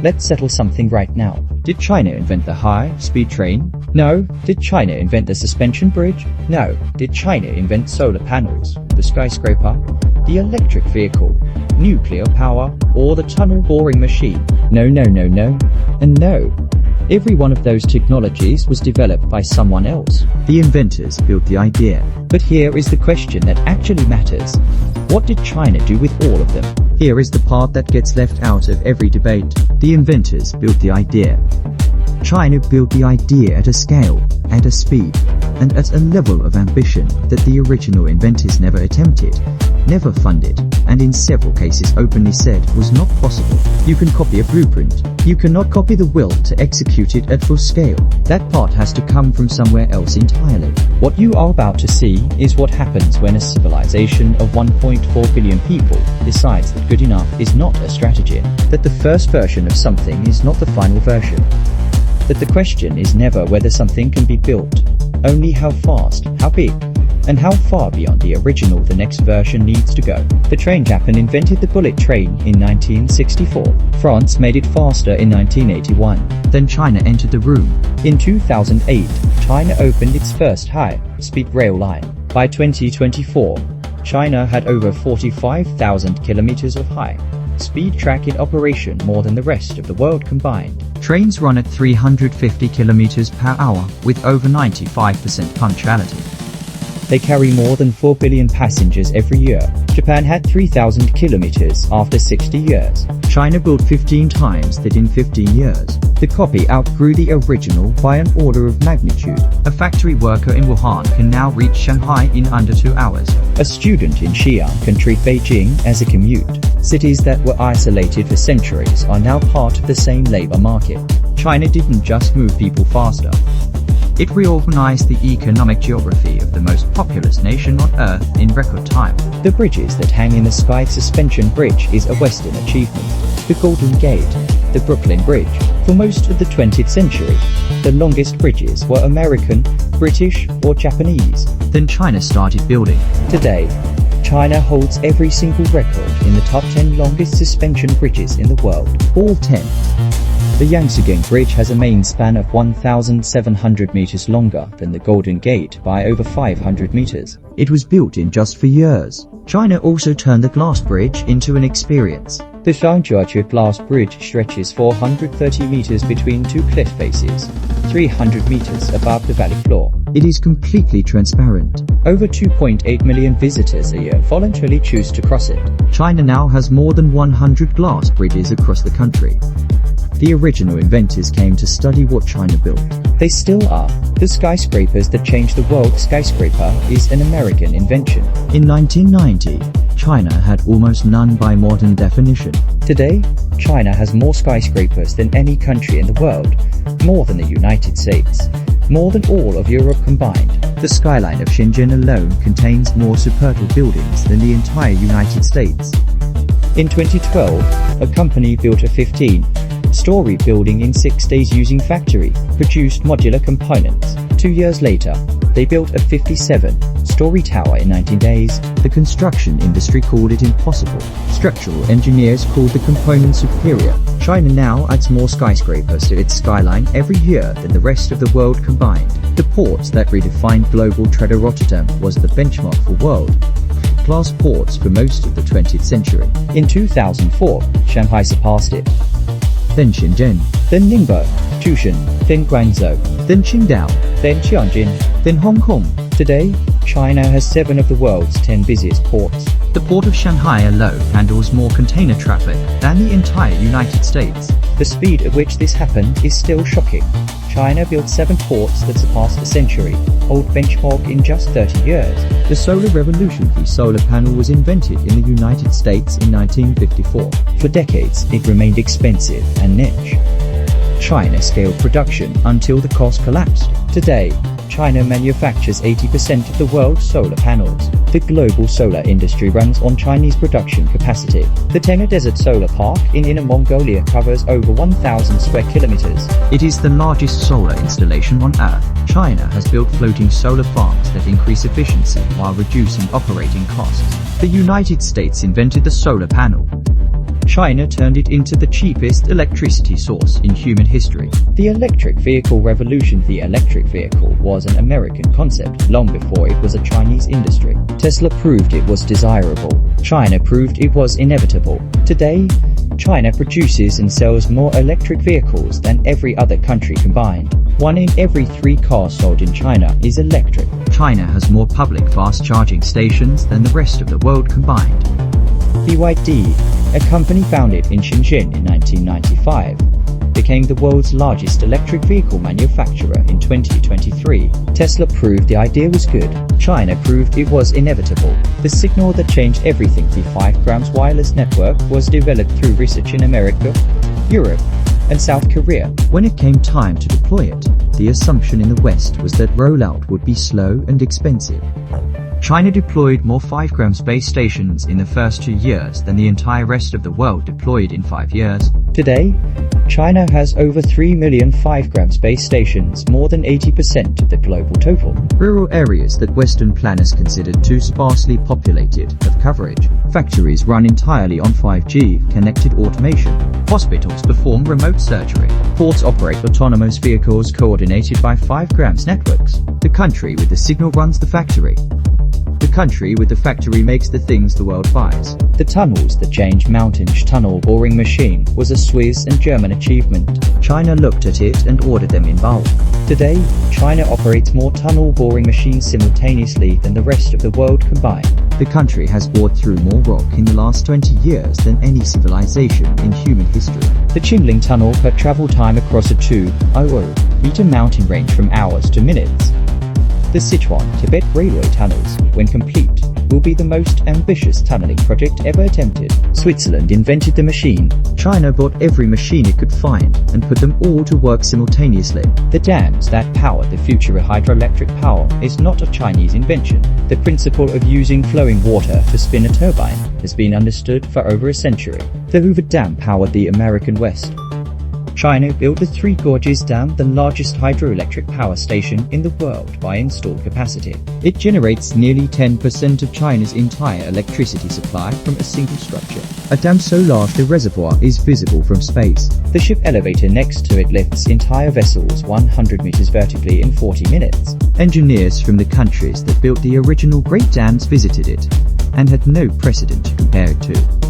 Let's settle something right now. Did China invent the high-speed train? No. Did China invent the suspension bridge? No. Did China invent solar panels, the skyscraper, the electric vehicle, nuclear power, or the tunnel boring machine? No, no, no, no, and no. Every one of those technologies was developed by someone else. The inventors built the idea. But here is the question that actually matters. What did China do with all of them? Here is the part that gets left out of every debate. The inventors built the idea. China built the idea at a scale, at a speed, and at a level of ambition that the original inventors never attempted, never funded, and in several cases openly said was not possible. You can copy a blueprint. You cannot copy the will to execute it at full scale. That part has to come from somewhere else entirely. What you are about to see is what happens when a civilization of 1.4 billion people decides that good enough is not a strategy, that the first version of something is not the final version. That the question is never whether something can be built, only how fast, how big, and how far beyond the original the next version needs to go. The train Japan invented the bullet train in 1964. France made it faster in 1981. Then China entered the room. In 2008, China opened its first high-speed rail line. By 2024, China had over 45,000 kilometers of high-speed track in operation, more than the rest of the world combined. Trains run at 350 kilometers per hour with over 95% punctuality. They carry more than 4 billion passengers every year. Japan had 3,000 kilometers after 60 years. China built 15 times that in 15 years. The copy outgrew the original by an order of magnitude. A factory worker in Wuhan can now reach Shanghai in under 2 hours. A student in Xi'an can treat Beijing as a commute. Cities that were isolated for centuries are now part of the same labor market. China didn't just move people faster. It reorganized the economic geography of the most populous nation on Earth in record time. The bridges that hang in the sky, suspension bridge is a Western achievement. The Golden Gate, the Brooklyn Bridge. For most of the 20th century, the longest bridges were American, British, or Japanese. Then China started building. Today, China holds every single record in the top 10 longest suspension bridges in the world. All 10. The Yangtze Bridge has a main span of 1,700 meters longer than the Golden Gate by over 500 meters. It was built in just 4 years. China also turned the glass bridge into an experience. The Shangjiaque glass bridge stretches 430 meters between two cliff faces, 300 meters above the valley floor. It is completely transparent. Over 2.8 million visitors a year voluntarily choose to cross it. China now has more than 100 glass bridges across the country. The original inventors came to study what China built. They still are. The skyscrapers that changed the world. Skyscraper is an American invention. In 1990, China had almost none by modern definition. Today, China has more skyscrapers than any country in the world, more than the United States, more than all of Europe combined. The skyline of Shenzhen alone contains more superb buildings than the entire United States. In 2012, a company built a 15-story building in 6 days using factory-produced modular components. 2 years later, they built a 57-story tower in 19 days. The construction industry called it impossible. Structural engineers called the components superior. China now adds more skyscrapers to its skyline every year than the rest of the world combined. The ports that redefined global trade. Rotterdam was the benchmark for world-class ports for most of the 20th century. In 2004, Shanghai surpassed it. Then Shenzhen, then Ningbo, Chushan, then Guangzhou, then Qingdao, then Tianjin, then Hong Kong. Today, China has 7 of the world's 10 busiest ports. The port of Shanghai alone handles more container traffic than the entire United States. The speed at which this happened is still shocking. China built 7 ports that surpassed a century-old benchmark in just 30 years. The solar revolution. The solar panel was invented in the United States in 1954. For decades, it remained expensive and niche. China scaled production until the cost collapsed. Today, China manufactures 80% of the world's solar panels. The global solar industry runs on Chinese production capacity. The Tengah Desert Solar Park in Inner Mongolia covers over 1,000 square kilometers. It is the largest solar installation on Earth. China has built floating solar farms that increase efficiency while reducing operating costs. The United States invented the solar panel. China turned it into the cheapest electricity source in human history. The electric vehicle revolution. The electric vehicle was an American concept long before it was a Chinese industry. Tesla proved it was desirable. China proved it was inevitable. Today, China produces and sells more electric vehicles than every other country combined. 1 in every 3 cars sold in China is electric. China has more public fast charging stations than the rest of the world combined. BYD, a company founded in Shenzhen in 1995, became the world's largest electric vehicle manufacturer in 2023. Tesla proved the idea was good. China proved it was inevitable. The signal that changed everything. The 5G wireless network was developed through research in America, Europe, and South Korea. When it came time to deploy it, the assumption in the West was that rollout would be slow and expensive. China deployed more 5G base stations in the first 2 years than the entire rest of the world deployed in 5 years. Today, China has over 3 million 5G base stations, more than 80% of the global total. Rural areas that Western planners considered too sparsely populated have coverage. Factories run entirely on 5G connected automation. Hospitals perform remote surgery. Ports operate autonomous vehicles coordinated by 5G networks. The country with the signal runs the factory. The country with the factory makes the things the world buys. The tunnels that changed mountains. Tunnel boring machine was a Swiss and German achievement. China looked at it and ordered them in bulk. Today, China operates more tunnel boring machines simultaneously than the rest of the world combined. The country has bored through more rock in the last 20 years than any civilization in human history. The Qinling Tunnel per travel time across a 200-meter mountain range from hours to minutes. The Sichuan-Tibet railway tunnels, when complete, will be the most ambitious tunneling project ever attempted. Switzerland invented the machine. China bought every machine it could find and put them all to work simultaneously. The dams that power the future hydroelectric power is not a Chinese invention. The principle of using flowing water to spin a turbine has been understood for over a century. The Hoover Dam powered the American West. China built the Three Gorges Dam, the largest hydroelectric power station in the world by installed capacity. It generates nearly 10% of China's entire electricity supply from a single structure. A dam so large the reservoir is visible from space. The ship elevator next to it lifts entire vessels 100 meters vertically in 40 minutes. Engineers from the countries that built the original Great Dams visited it and had no precedent to compare it to.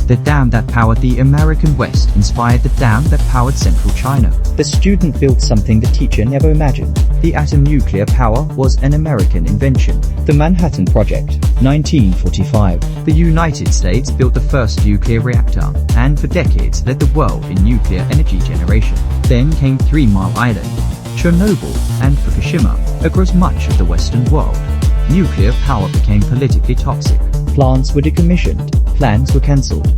The dam that powered the American West inspired the dam that powered central China. The student built something the teacher never imagined. The atom nuclear power was an American invention. The Manhattan Project, 1945. The United States built the first nuclear reactor, and for decades led the world in nuclear energy generation. Then came 3 Mile Island, Chernobyl, and Fukushima. Across much of the Western world, nuclear power became politically toxic. Plants were decommissioned. Plans were cancelled.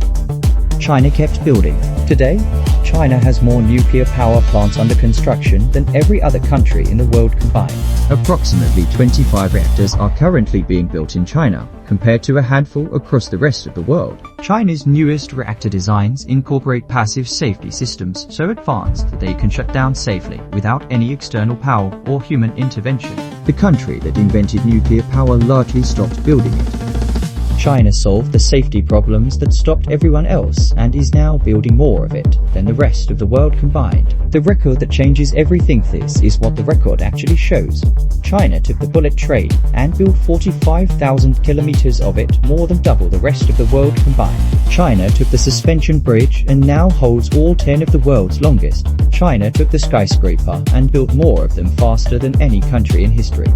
China kept building. Today, China has more nuclear power plants under construction than every other country in the world combined. Approximately 25 reactors are currently being built in China, compared to a handful across the rest of the world. China's newest reactor designs incorporate passive safety systems so advanced that they can shut down safely without any external power or human intervention. The country that invented nuclear power largely stopped building it. China solved the safety problems that stopped everyone else and is now building more of it than the rest of the world combined. The record that changes everything. This is what the record actually shows. China took the bullet train and built 45,000 kilometers of it, more than double the rest of the world combined. China took the suspension bridge and now holds all 10 of the world's longest. China took the skyscraper and built more of them faster than any country in history.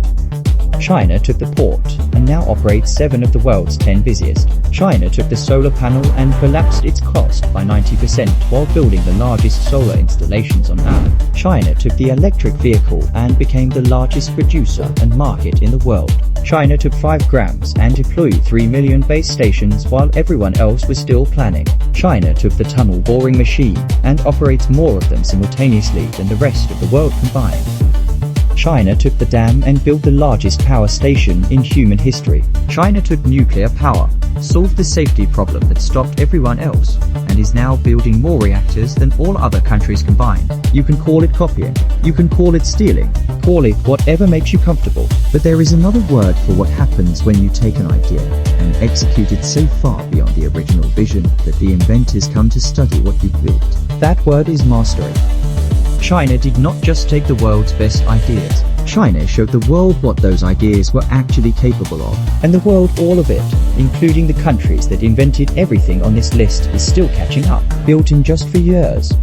China took the port and now operates 7 of the world's 10 busiest. China took the solar panel and collapsed its cost by 90% while building the largest solar installations on Earth. China took the electric vehicle and became the largest producer and market in the world. China took 5G and deployed 3 million base stations while everyone else was still planning. China took the tunnel boring machine and operates more of them simultaneously than the rest of the world combined. China took the dam and built the largest power station in human history. China took nuclear power, solved the safety problem that stopped everyone else, and is now building more reactors than all other countries combined. You can call it copying, you can call it stealing, call it whatever makes you comfortable. But there is another word for what happens when you take an idea and execute it so far beyond the original vision that the inventors come to study what you built. That word is mastery. China did not just take the world's best ideas. China showed the world what those ideas were actually capable of. And the world, all of it, including the countries that invented everything on this list, is still catching up. Built in just 3 years.